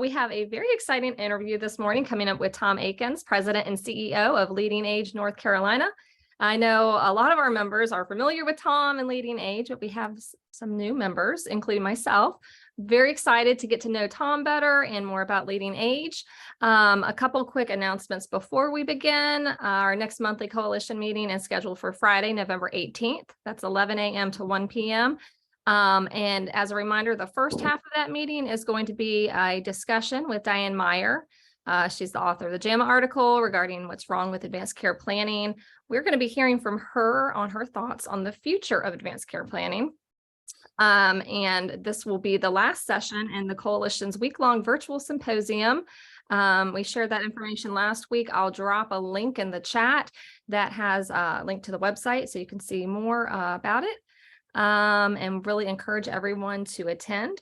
We have a very exciting interview this morning coming up with Tom Akins, President and CEO of LeadingAge North Carolina. I know a lot of our members are familiar with Tom and LeadingAge, but we have some new members, including myself. Very excited to get to know Tom better and more about LeadingAge. A couple quick announcements before we begin. Our next monthly coalition meeting is scheduled for Friday, November 18th. That's 11 a.m. to 1 p.m. And as a reminder, the first half of that meeting is going to be a discussion with Diane Meyer. She's the author of the JAMA article regarding what's wrong with advanced care planning. We're going to be hearing from her on her thoughts on the future of advanced care planning. And this will be the last session in the coalition's week-long virtual symposium. We shared that information last week. I'll drop a link in the chat that has a link to the website so you can see more about it. And really encourage everyone to attend.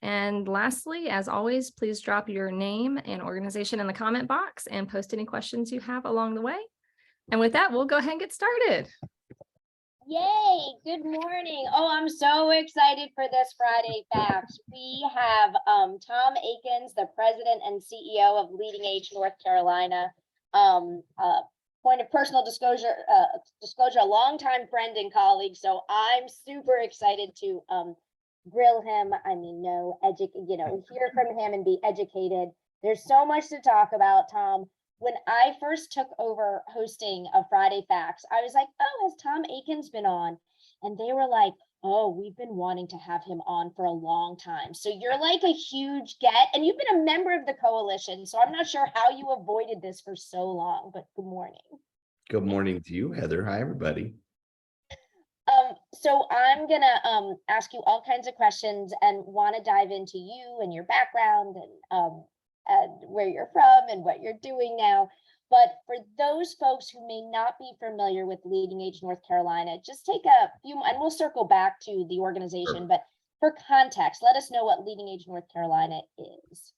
And lastly, as always, please drop your name and organization in the comment box and post any questions you have along the way. And with that, we'll go ahead and get started. Yay, good morning. Oh, I'm so excited for this Friday Facts. We have Tom Akins, the President and CEO of LeadingAge North Carolina. Point of personal disclosure, a longtime friend and colleague. So I'm super excited to grill him. I mean, hear from him and be educated. There's so much to talk about, Tom. When I first took over hosting of Friday Facts, I was like, oh, has Tom Akins been on? And they were like, oh, we've been wanting to have him on for a long time. So you're like a huge get, and you've been a member of the coalition. So I'm not sure how you avoided this for so long, but good morning. Good morning to you, Heather. Hi, everybody. So I'm gonna ask you all kinds of questions and want to dive into you and your background and where you're from and what you're doing now. But for those folks who may not be familiar with LeadingAge North Carolina, just take a few, and we'll circle back to the organization, Sure. But for context, let us know what LeadingAge North Carolina is.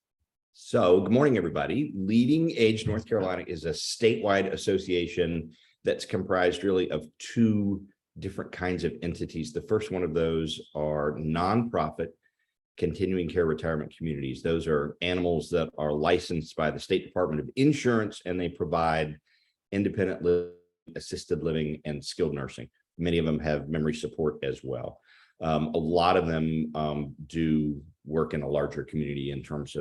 So good morning, everybody. LeadingAge North Carolina is a statewide association that's comprised really of two different kinds of entities. The first one of those are nonprofit continuing care retirement communities. Those are animals that are licensed by the State Department of Insurance, and they provide independent living, assisted living, and skilled nursing. Many of them have memory support as well. A lot of them do work in a larger community in terms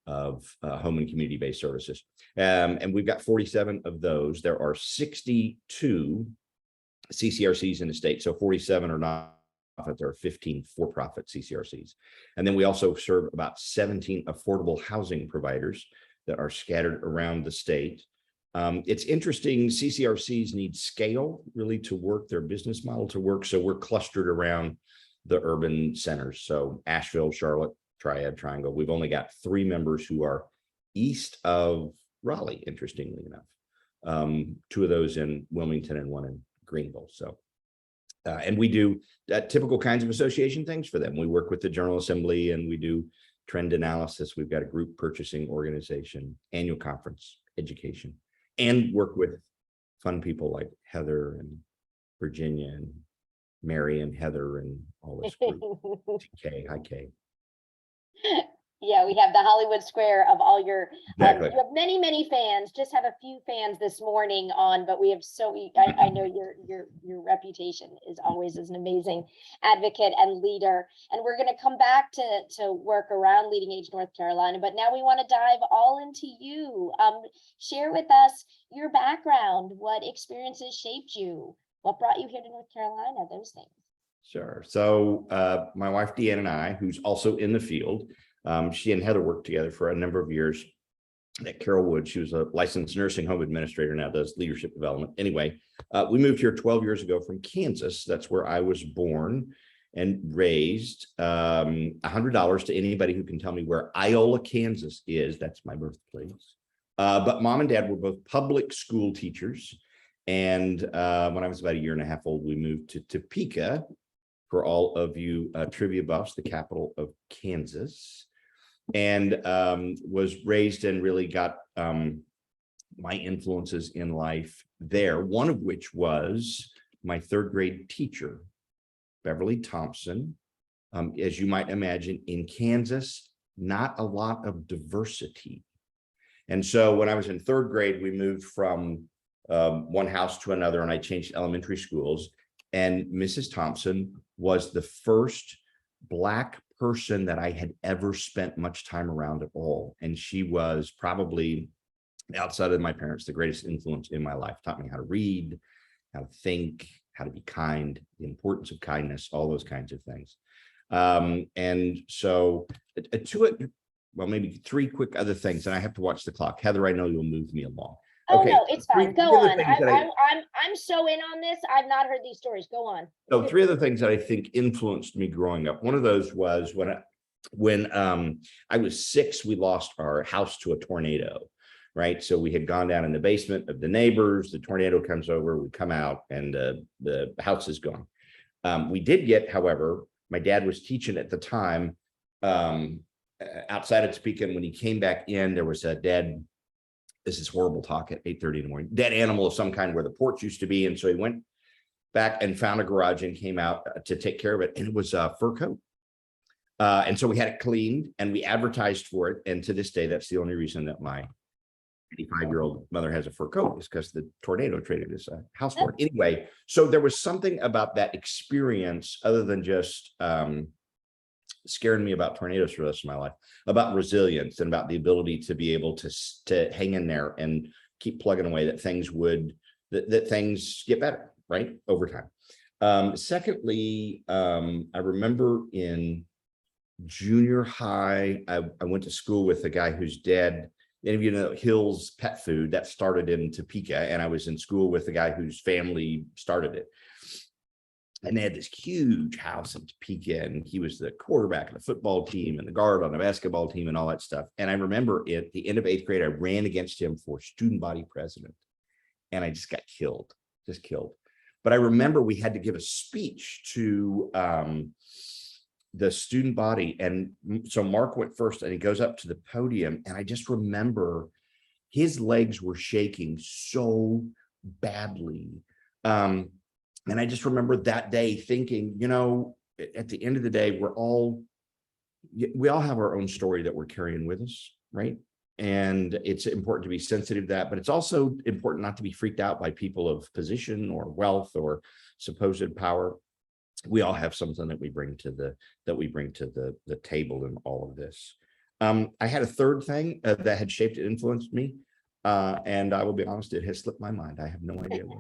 of home and community-based services. And we've got 47 of those. There are 62 CCRCs in the state, so 47 are not. There are 15 for-profit CCRCs. And then we also serve about 17 affordable housing providers that are scattered around the state. It's interesting, CCRCs need scale really to work, their business model to work. So we're clustered around the urban centers. So Asheville, Charlotte, Triad, Triangle. We've only got 3 members who are east of Raleigh, interestingly enough. 2 of those in Wilmington and 1 in Greenville. So and we do typical kinds of association things for them. We work with the General Assembly and we do trend analysis. We've got a group purchasing organization, annual conference, education, and work with fun people like Heather and Virginia and Mary and Heather and all this group. TK, hi Kay. Yeah, we have the Hollywood Square of all your, Exactly. You have many, many fans, just have a few fans this morning on, but we have I know your reputation is always as an amazing advocate and leader. And we're going to come back to work around LeadingAge North Carolina, but now we want to dive all into you. Share with us your background, what experiences shaped you, what brought you here to North Carolina, those things. Sure. So my wife, Deanne, and I, who's also in the field, she and Heather worked together for a number of years at Carroll Wood. She was a licensed nursing home administrator, now does leadership development. Anyway, we moved here 12 years ago from Kansas. That's where I was born and raised. $100 to anybody who can tell me where Iola, Kansas is. That's my birthplace. But mom and dad were both public school teachers. And when I was about 1.5 years old, we moved to Topeka, for all of you trivia buffs, the capital of Kansas. And was raised and really got my influences in life there, one of which was my 3rd grade teacher, Beverly Thompson. As you might imagine, in Kansas, not a lot of diversity. And so when I was in third grade, we moved from one house to another, and I changed elementary schools. And Mrs. Thompson was the first Black person that I had ever spent much time around at all. And she was probably, outside of my parents, the greatest influence in my life. Taught me how to read, how to think, how to be kind, the importance of kindness, all those kinds of things. And so well, maybe three quick other things, and I have to watch the clock. Heather, I know you'll move me along. Oh, Okay, no, it's fine. Go other on. things that I'm so in on this. I've not heard these stories. Go on. So three other things that I think influenced me growing up. One of those was when I was 6, we lost our house to a tornado, right? So we had gone down in the basement of the neighbors. The tornado comes over, we come out, and the house is gone. We did get, however, my dad was teaching at the time outside of Topeka. When he came back in, there was a dead, this is horrible talk at 8:30 in the morning, dead animal of some kind where the porch used to be. And so he went back and found a garage and came out to take care of it. And it was a fur coat. And so we had it cleaned and we advertised for it. And to this day, that's the only reason that my 85-year-old mother has a fur coat, is because the tornado traded his house for it. Anyway, so there was something about that experience, other than just scaring me about tornadoes for the rest of my life, about resilience and about the ability to be able to hang in there and keep plugging away, that things get better, right, over time. Secondly, I remember in junior high, I went to school with a guy whose dad, any of you know Hill's Pet Food, that started in Topeka, and I was in school with the guy whose family started it. And they had this huge house in Topeka, and he was the quarterback of the football team and the guard on the basketball team and all that stuff. And I remember at the end of 8th grade, I ran against him for student body president, and I just got killed. But I remember we had to give a speech to the student body. And so Mark went first, and he goes up to the podium, and I just remember his legs were shaking so badly. And I just remember that day thinking, at the end of the day, we all have our own story that we're carrying with us, right? And it's important to be sensitive to that, but it's also important not to be freaked out by people of position or wealth or supposed power. We all have something that we bring to the table in all of this. I had a third thing that had shaped and influenced me. And I will be honest, it has slipped my mind. I have no idea what.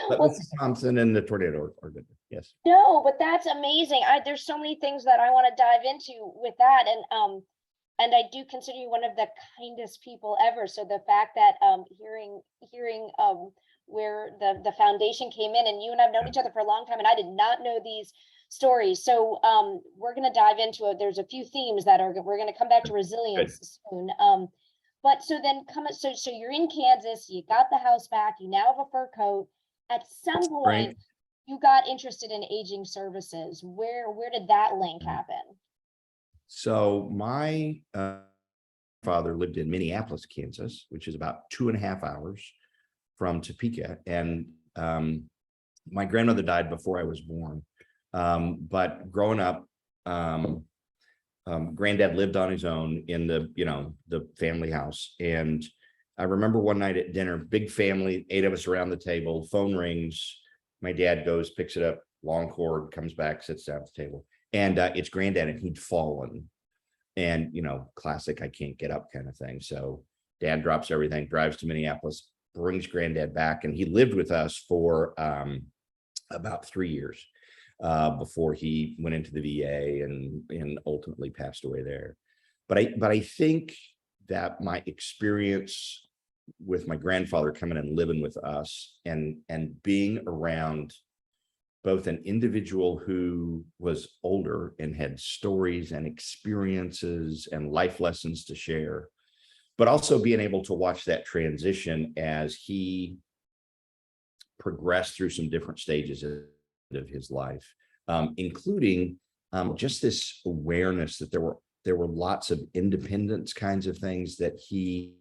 But Well, Mrs. Thompson and the tornado are good. Yes. no, but that's amazing. There's so many things that I want to dive into with that. And I do consider you one of the kindest people ever. So the fact that hearing where the foundation came in, and you and I've known each other for a long time, and I did not know these stories. So we're going to dive into it. There's a few themes that we're going to come back to resilience soon. But so then so you're in Kansas, you got the house back, you now have a fur coat. At some point, you got interested in aging services. Where did that link happen? So my father lived in Minneapolis, Kansas, which is about 2.5 hours from Topeka. And my grandmother died before I was born. But growing up, granddad lived on his own in the family house. And I remember one night at dinner, big family, 8 of us around the table, phone rings. My dad goes, picks it up, long cord, comes back, sits down at the table. And it's granddad, and he'd fallen. And, classic, I can't get up kind of thing. So dad drops everything, drives to Minneapolis, brings granddad back. And he lived with us for about 3 years. Before he went into the VA and ultimately passed away there. But I think that my experience with my grandfather coming and living with us and being around both an individual who was older and had stories and experiences and life lessons to share, but also being able to watch that transition as he progressed through some different stages of his life, including just this awareness that there were lots of independence kinds of things that he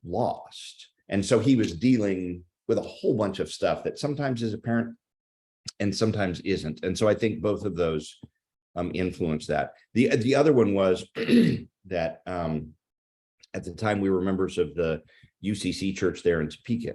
lost. And so he was dealing with a whole bunch of stuff that sometimes is apparent and sometimes isn't. And so I think both of those influenced that. The other one was that at the time we were members of the UCC church there in Topeka,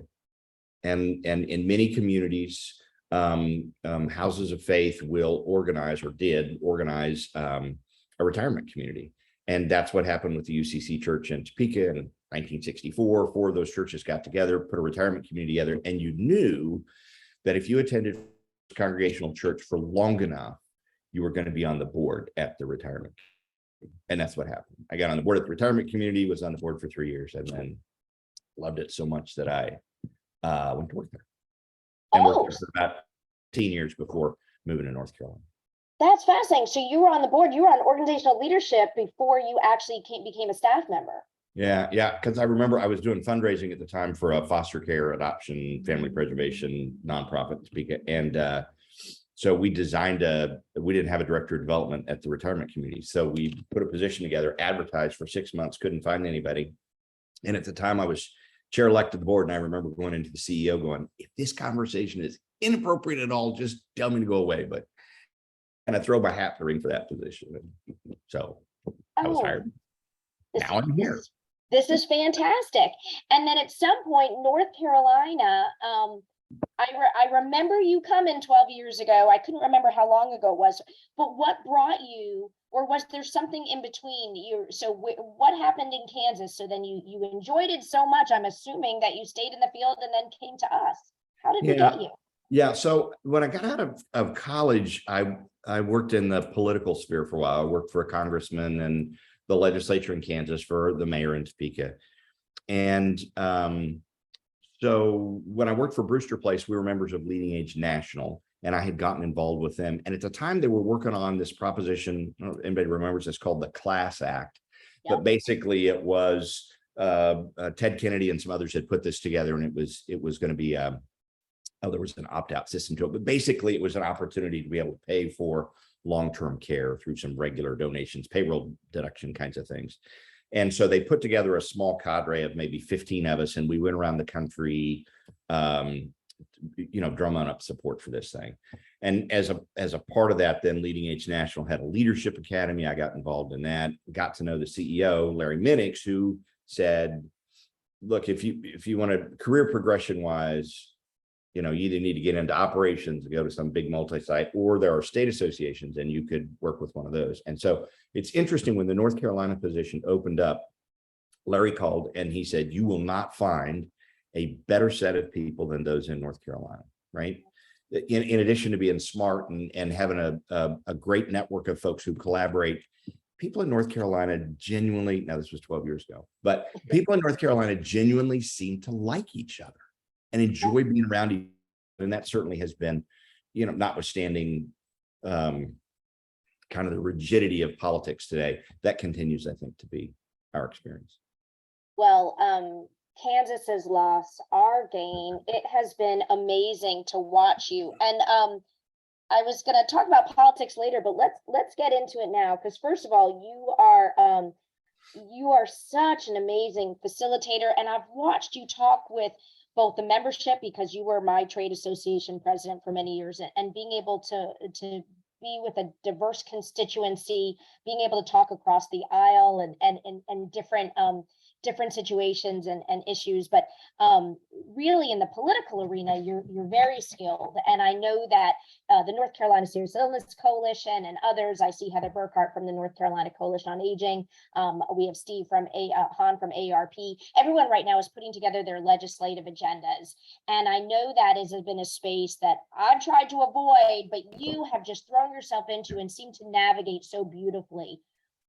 and in many communities, houses of faith will organize, or did organize, a retirement community. And that's what happened with the UCC church in Topeka in 1964. 4 of those churches got together, put a retirement community together, and you knew that if you attended congregational church for long enough, you were going to be on the board at the retirement. And that's what happened. I got on the board at the retirement community, was on the board for 3 years, and then loved it so much that I went to work there. And worked there for about 10 years before moving to North Carolina. That's fascinating. So you were on the board, you were on organizational leadership before you actually became a staff member. Yeah, because I remember I was doing fundraising at the time for a foster care, adoption, family preservation nonprofit in Topeka. And so we designed we didn't have a director of development at the retirement community. So we put a position together, advertised for 6 months, couldn't find anybody. And at the time I was chair elected the board, and I remember going into the CEO going, if this conversation is inappropriate at all, just tell me to go away. But and I throw my hat in the ring for that position. And so I was hired. Now I'm here. This is fantastic. And then at some point, North Carolina, I remember you coming 12 years ago. I couldn't remember how long ago it was, but what brought you, or was there something in between? What happened in Kansas? So then you enjoyed it so much, I'm assuming that you stayed in the field and then came to us. How did we get you? Yeah, so when I got out of college, I worked in the political sphere for a while. I worked for a congressman and the legislature in Kansas, for the mayor in Topeka. And so when I worked for Brewster Place, we were members of LeadingAge National, and I had gotten involved with them. And at the time they were working on this proposition, I don't know if anybody remembers this, called the Class Act. Yep. But basically it was Ted Kennedy and some others had put this together, and it was going to be there was an opt-out system to it, but basically it was an opportunity to be able to pay for long-term care through some regular donations, payroll deduction kinds of things. And so they put together a small cadre of maybe 15 of us, and we went around the country, drumming up support for this thing. And as a part of that, then LeadingAge National had a leadership academy. I got involved in that, got to know the CEO, Larry Minix, who said, look, if you want to career progression wise, you either need to get into operations and go to some big multi-site, or there are state associations and you could work with one of those. And so it's interesting, when the North Carolina position opened up, Larry called and he said, you will not find a better set of people than those in North Carolina, right? In addition to being smart and having a great network of folks who collaborate, people in North Carolina genuinely, now this was 12 years ago, but people in North Carolina genuinely seem to like each other and enjoy being around each other. And that certainly has been, notwithstanding kind of the rigidity of politics today, that continues, I think, to be our experience. Well, Kansas's loss, our gain. It has been amazing to watch you. And I was going to talk about politics later, but let's get into it now, because first of all, you are such an amazing facilitator, and I've watched you talk with both the membership, because you were my trade association president for many years, and being able to be with a diverse constituency, being able to talk across the aisle and different situations and issues. But really in the political arena, you're very skilled. And I know that the North Carolina Serious Illness Coalition and others, I see Heather Burkhart from the North Carolina Coalition on Aging. We have Steve from Han from ARP. Everyone right now is putting together their legislative agendas. And I know that has been a space that I've tried to avoid, but you have just thrown yourself into and seem to navigate so beautifully.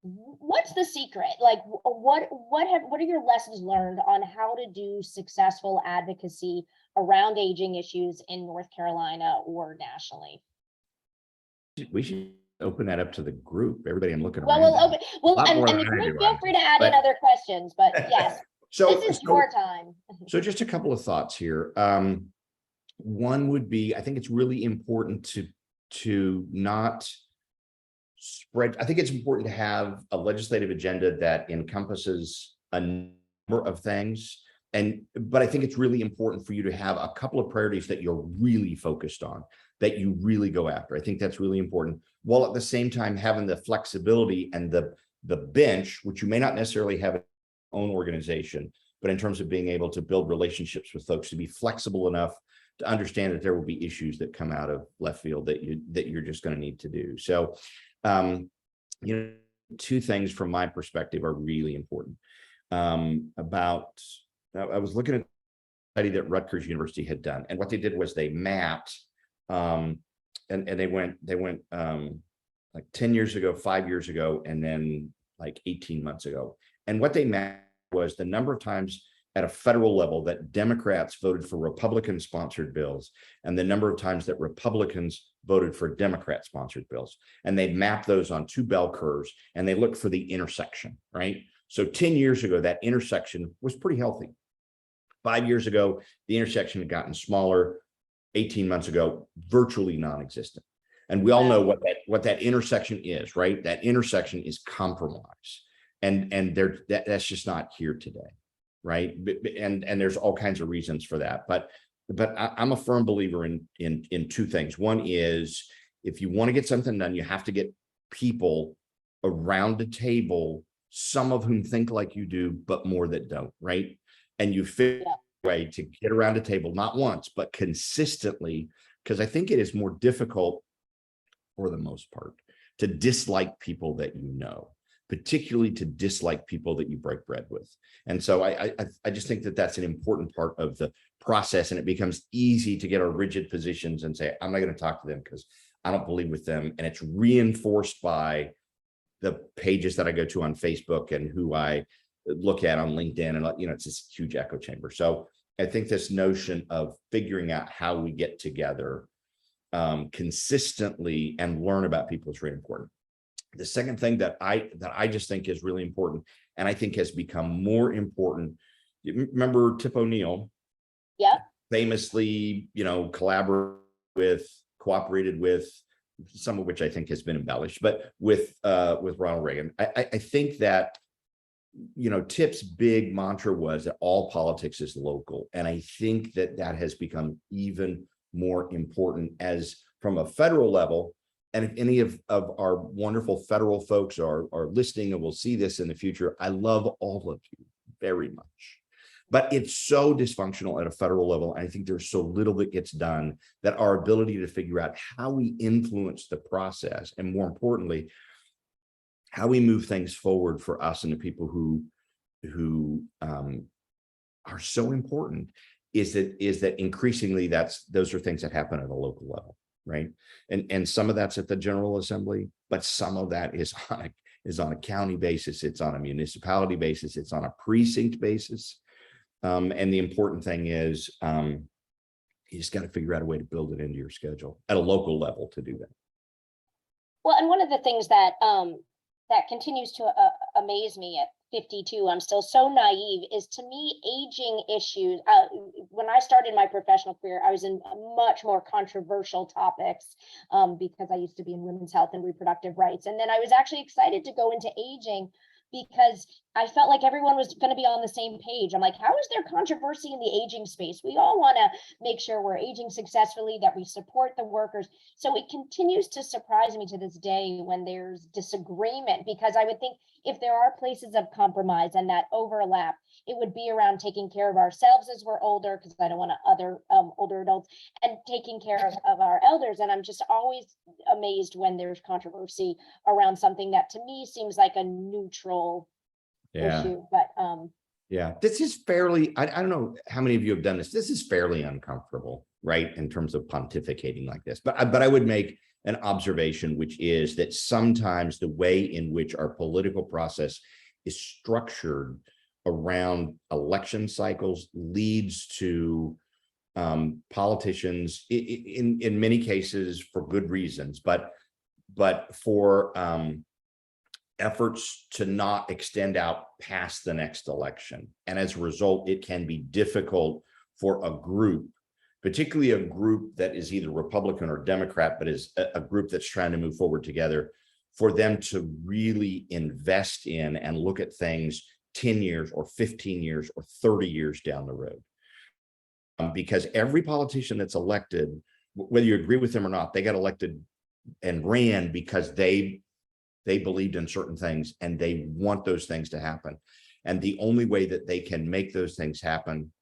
What's the secret? Like, what are your lessons learned on how to do successful advocacy around aging issues in North Carolina or nationally? We should open that up to the group. Everybody, I'm looking around. And the group, feel free to add in other questions, but yes, this is your time. So just a couple of thoughts here. One would be, I think it's really important to not spread. I think it's important to have a legislative agenda that encompasses a number of things. But I think it's really important for you to have a couple of priorities that you're really focused on, that you really go after. I think that's really important. while at the same time having the flexibility and the bench, which you may not necessarily have in your own organization, but in terms of being able to build relationships with folks, to be flexible enough to understand that there will be issues that come out of left field that you're just going to need to do. So, two things from my perspective are really important. I was looking at a study that Rutgers University had done, and what they did was they mapped, and they went like 10 years ago, 5 years ago, and then like 18 months ago. And what they mapped was the number of times at a federal level that Democrats voted for Republican-sponsored bills and the number of times that Republicans voted for Democrat-sponsored bills. And they mapped those on two bell curves, and they looked for the intersection, right? So 10 years ago, that intersection was pretty healthy. 5 years ago, the intersection had gotten smaller. 18 months ago, virtually non-existent. And we all know what that intersection is, right? That intersection is compromise. And that's just not here today, right? And there's all kinds of reasons for that. But I'm a firm believer in two things. One is, if you want to get something done, you have to get people around the table, some of whom think like you do, but more that don't, right? And you figure a way to get around the table, not once, but consistently, because I think it is more difficult, for the most part, to dislike people that you know, particularly to dislike people that you break bread with. And so I just think that that's an important part of the process, and it becomes easy to get our rigid positions and say, I'm not going to talk to them because I don't believe with them. And it's reinforced by the pages that I go to on Facebook and who I look at on LinkedIn, and it's this huge echo chamber. So I think this notion of figuring out how we get together consistently and learn about people is really important. The second thing that I just think is really important, and I think has become more important. You remember Tip O'Neill? Yeah. Famously, cooperated with, some of which I think has been embellished, but with Ronald Reagan. I think that Tip's big mantra was that all politics is local, and I think that has become even more important as from a federal level. And if any of our wonderful federal folks are listening and will see this in the future, I love all of you very much. But it's so dysfunctional at a federal level. And I think there's so little that gets done, that our ability to figure out how we influence the process, and more importantly, how we move things forward for us and the people who are so important, is that increasingly those are things that happen at a local level, right? And some of that's at the General Assembly, but some of that is on a county basis, it's on a municipality basis, it's on a precinct basis. And the important thing is, you just got to figure out a way to build it into your schedule at a local level to do that. Well, and one of the things that that continues to amaze me at 52, I'm still so naive, is to me, aging issues. When I started my professional career, I was in much more controversial topics because I used to be in women's health and reproductive rights. And then I was actually excited to go into aging because I felt like everyone was going to be on the same page. I'm like, how is there controversy in the aging space? We all want to make sure we're aging successfully, that we support the workers. So it continues to surprise me to this day when there's disagreement, because I would think if there are places of compromise and that overlap, it would be around taking care of ourselves as we're older, because I don't want other older adults, and taking care of our elders. And I'm just always amazed when there's controversy around something that to me seems like a neutral issue. But yeah, this is fairly, I don't know how many of you have done this. This is fairly uncomfortable, right? In terms of pontificating like this, but I would make an observation, which is that sometimes the way in which our political process is structured around election cycles leads to politicians, in many cases for good reasons, but for efforts to not extend out past the next election. And as a result, it can be difficult for a group, particularly a group that is either Republican or Democrat, but is a group that's trying to move forward together, for them to really invest in and look at things 10 years or 15 years or 30 years down the road. Because every politician that's elected, whether you agree with them or not, they got elected ran because they believed in certain things and they want those things to happen. And the only way that they can make those things happen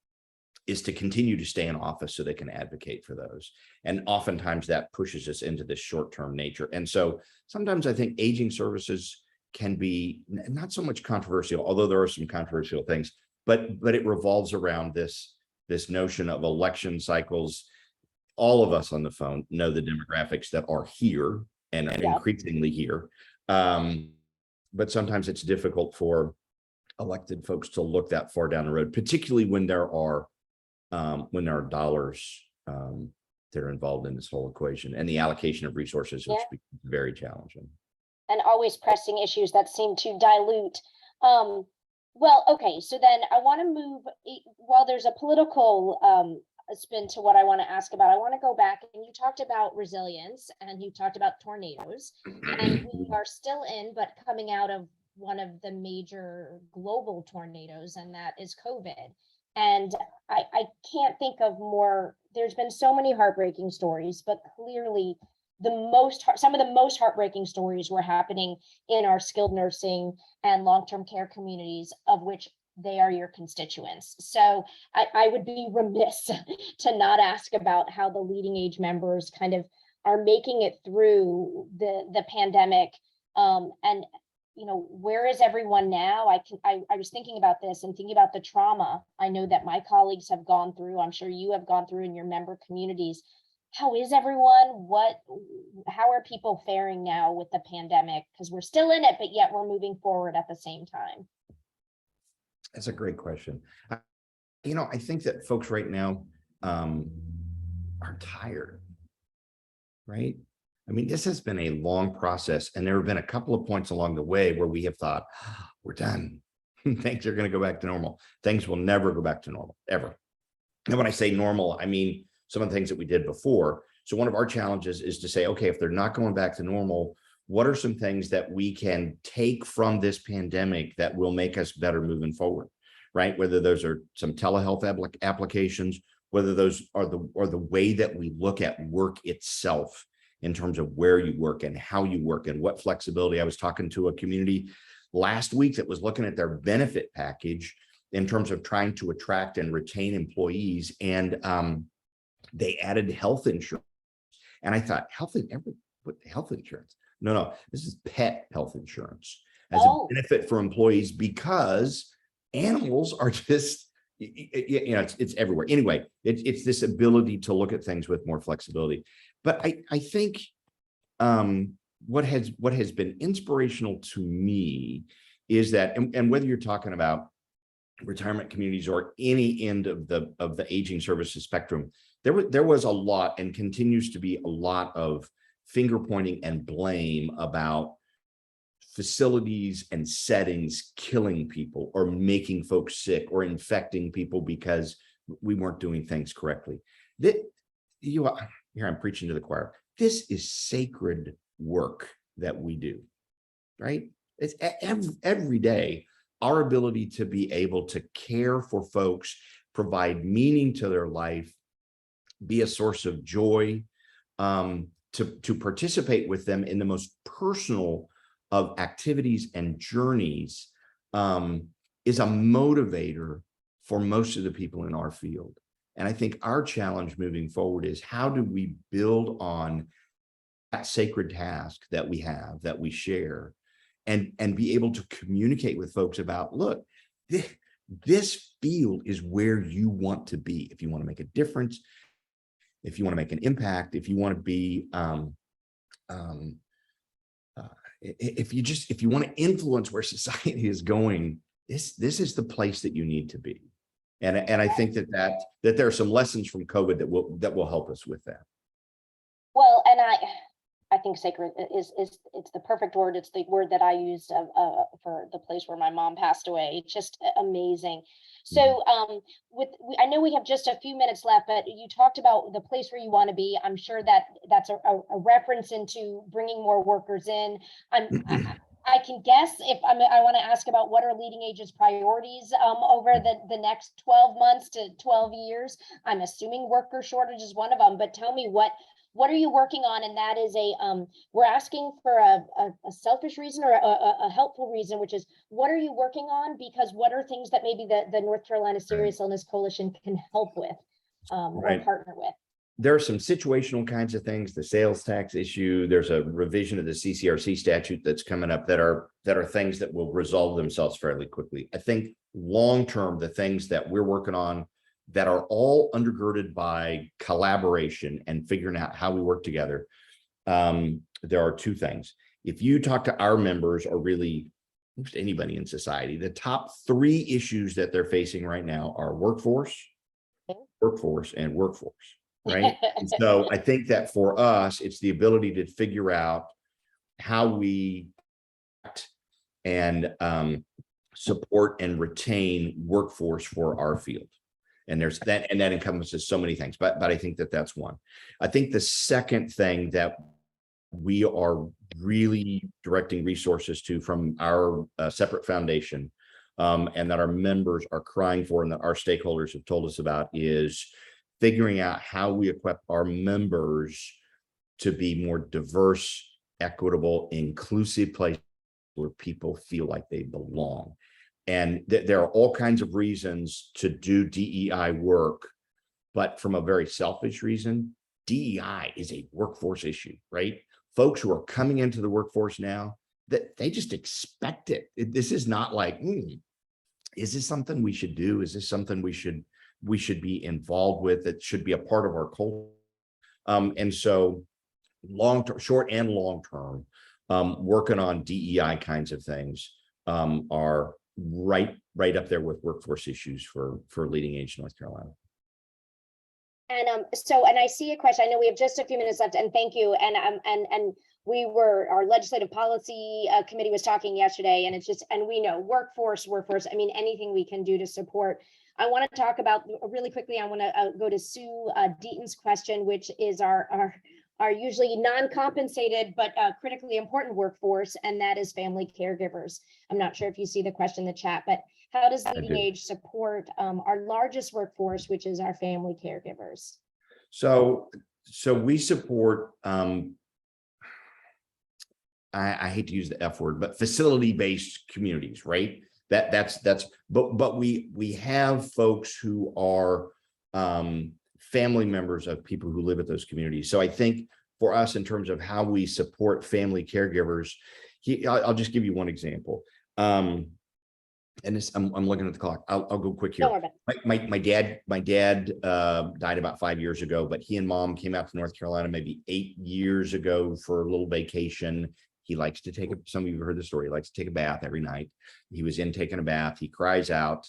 is to continue to stay in office so they can advocate for those. And oftentimes that pushes us into this short-term nature. And so sometimes I think aging services can be not so much controversial, although there are some controversial things, but it revolves around this notion of election cycles. All of us on the phone know the demographics that are here and are increasingly here. But sometimes it's difficult for elected folks to look that far down the road, particularly when there are dollars that are involved in this whole equation and the allocation of resources, which becomes very challenging. And always pressing issues that seem to dilute. Well, okay, so then I want to move, while there's a political spin to what I want to ask about, I want to go back, and you talked about resilience and you talked about tornadoes, and we are still in, but coming out of one of the major global tornadoes, and that is COVID. And I can't think of more, there's been so many heartbreaking stories, but clearly some of the most heartbreaking stories were happening in our skilled nursing and long-term care communities, of which they are your constituents. So I would be remiss to not ask about how the LeadingAge members kind of are making it through the pandemic. And where is everyone now? I was thinking about this and thinking about the trauma I know that my colleagues have gone through. I'm sure you have gone through in your member communities. How is everyone? How are people faring now with the pandemic? Because we're still in it, but yet we're moving forward at the same time. That's a great question. I think that folks right now are tired, right? I mean, this has been a long process, and there have been a couple of points along the way where we have thought, we're done. Things are going to go back to normal. Things will never go back to normal, ever. And when I say normal, I mean some of the things that we did before. So one of our challenges is to say, okay, if they're not going back to normal, what are some things that we can take from this pandemic that will make us better moving forward, right? Whether those are some telehealth applications, whether those are the way that we look at work itself in terms of where you work and how you work and what flexibility. I was talking to a community last week that was looking at their benefit package in terms of trying to attract and retain employees, and they added health insurance. And I thought, health insurance? No, this is pet health insurance as a benefit for employees, because animals are just, it's everywhere. Anyway, it's this ability to look at things with more flexibility. But I think what has been inspirational to me is that, and whether you're talking about retirement communities or any end of the aging services spectrum, there was a lot, and continues to be a lot, of finger pointing and blame about facilities and settings killing people or making folks sick or infecting people because we weren't doing things correctly. Here I'm preaching to the choir. This is sacred work that we do, right? It's every day, our ability to be able to care for folks, provide meaning to their life, be a source of joy, to participate with them in the most personal of activities and journeys, is a motivator for most of the people in our field. And I think our challenge moving forward is, how do we build on that sacred task that we have, that we share, and be able to communicate with folks about, look, this field is where you want to be. If you want to make a difference, if you want to make an impact, if you want to be, if you want to influence where society is going, this is the place that you need to be. And I think that there are some lessons from COVID that will help us with that. Well, and I think sacred is it's the perfect word. It's the word that I used for the place where my mom passed away. It's just amazing. So I know we have just a few minutes left, but you talked about the place where you want to be. I'm sure that that's a reference into bringing more workers in. I can guess if I want to ask about what are LeadingAge's priorities over the next 12 months to 12 years. I'm assuming worker shortage is one of them, but tell me what what are you working on? And that is we're asking for a selfish reason or a helpful reason, which is what are you working on? Because what are things that maybe the North Carolina Serious Illness Coalition can help with or partner with? There are some situational kinds of things, the sales tax issue. There's a revision of the CCRC statute that's coming up that are things that will resolve themselves fairly quickly. I think long-term, the things that we're working on that are all undergirded by collaboration and figuring out how we work together. There are two things. If you talk to our members or really almost anybody in society, the top three issues that they're facing right now are workforce, and workforce. Right. And so I think that for us, it's the ability to figure out how we and support and retain workforce for our field. And there's that, and that encompasses so many things, but I think that that's one. I think the second thing that we are really directing resources to from our separate foundation, and that our members are crying for and that our stakeholders have told us about is figuring out how we equip our members to be more diverse, equitable, inclusive places where people feel like they belong. And there are all kinds of reasons to do DEI work, but from a very selfish reason, DEI is a workforce issue, right? Folks who are coming into the workforce now, that they just expect it. This is not like, is this something we should do? Is this something we should be involved with? It should be a part of our culture. And so short and long term, working on DEI kinds of things are right up there with workforce issues for LeadingAge North Carolina. And and I see a question. I know we have just a few minutes left, and thank you. And our legislative policy committee was talking yesterday, and it's just, and we know workforce. I mean, anything we can do to support. I want to talk about really quickly. I want to go to Sue Deaton's question, which is our usually non-compensated but critically important workforce, and that is family caregivers. I'm not sure if you see the question in the chat, but how does LeadingAge support our largest workforce, which is our family caregivers? So we support, I hate to use the F word, but facility-based communities, right? But we have folks who are family members of people who live at those communities. So I think for us, in terms of how we support family caregivers, I'll just give you one example. And this, I'm looking at the clock. I'll go quick here. My dad died about 5 years ago, but he and mom came out to North Carolina maybe 8 years ago for a little vacation. He likes to take some of you have heard the story. He likes to take a bath every night. He was in taking a bath. He cries out.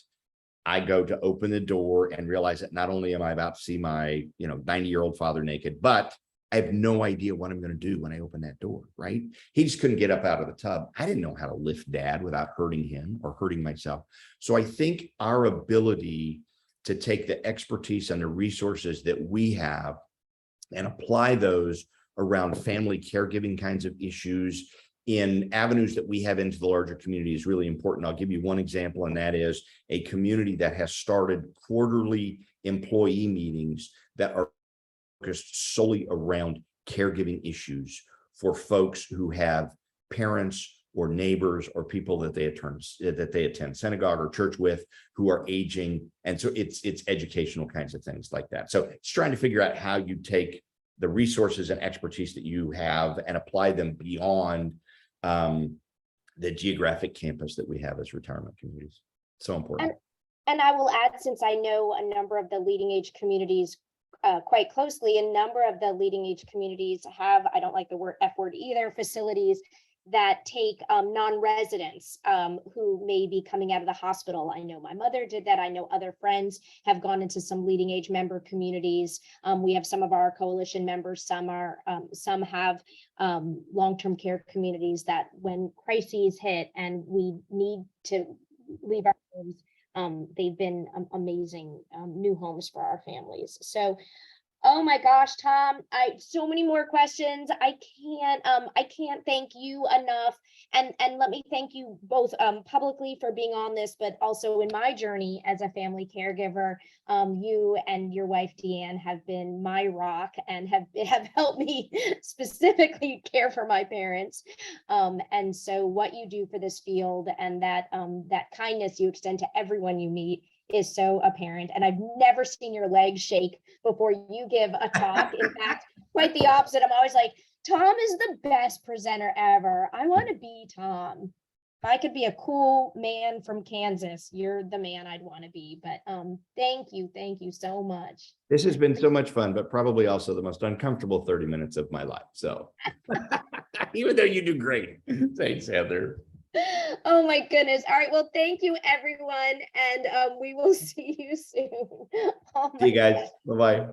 I go to open the door and realize that not only am I about to see my 90-year-old father naked, but I have no idea what I'm going to do when I open that door, right? He just couldn't get up out of the tub. I didn't know how to lift dad without hurting him or hurting myself. So I think our ability to take the expertise and the resources that we have and apply those around family caregiving kinds of issues in avenues that we have into the larger community is really important. I'll give you one example, and that is a community that has started quarterly employee meetings that are focused solely around caregiving issues for folks who have parents or neighbors or people that they attend synagogue or church with who are aging. And so it's educational kinds of things like that. So it's trying to figure out how you take the resources and expertise that you have and apply them beyond the geographic campus that we have as retirement communities. So important. And I will add, since I know a number of the LeadingAge communities quite closely, a number of the LeadingAge communities have, I don't like the F word either, facilities that take non-residents who may be coming out of the hospital. I know my mother did that. I know other friends have gone into some LeadingAge member communities. We have some of our coalition members. Some have long-term care communities that when crises hit and we need to leave our homes, they've been amazing new homes for our families. So Oh my gosh, Tom, so many more questions. I can't thank you enough. And let me thank you both publicly for being on this, but also in my journey as a family caregiver. You and your wife Deanne have been my rock and have helped me specifically care for my parents. And so what you do for this field and that kindness you extend to everyone you meet is so apparent. And I've never seen your legs shake before you give a talk. In fact, quite the opposite. I'm always like, Tom is the best presenter ever. I want to be Tom. If I could be a cool man from Kansas, you're the man I'd want to be. But thank you so much. This has been so much fun, but probably also the most uncomfortable 30 minutes of my life. So even though you do great, thanks, Heather. Oh my goodness. All right. Well, thank you, everyone. And we will see you soon. Oh See you my guys. Bye-bye.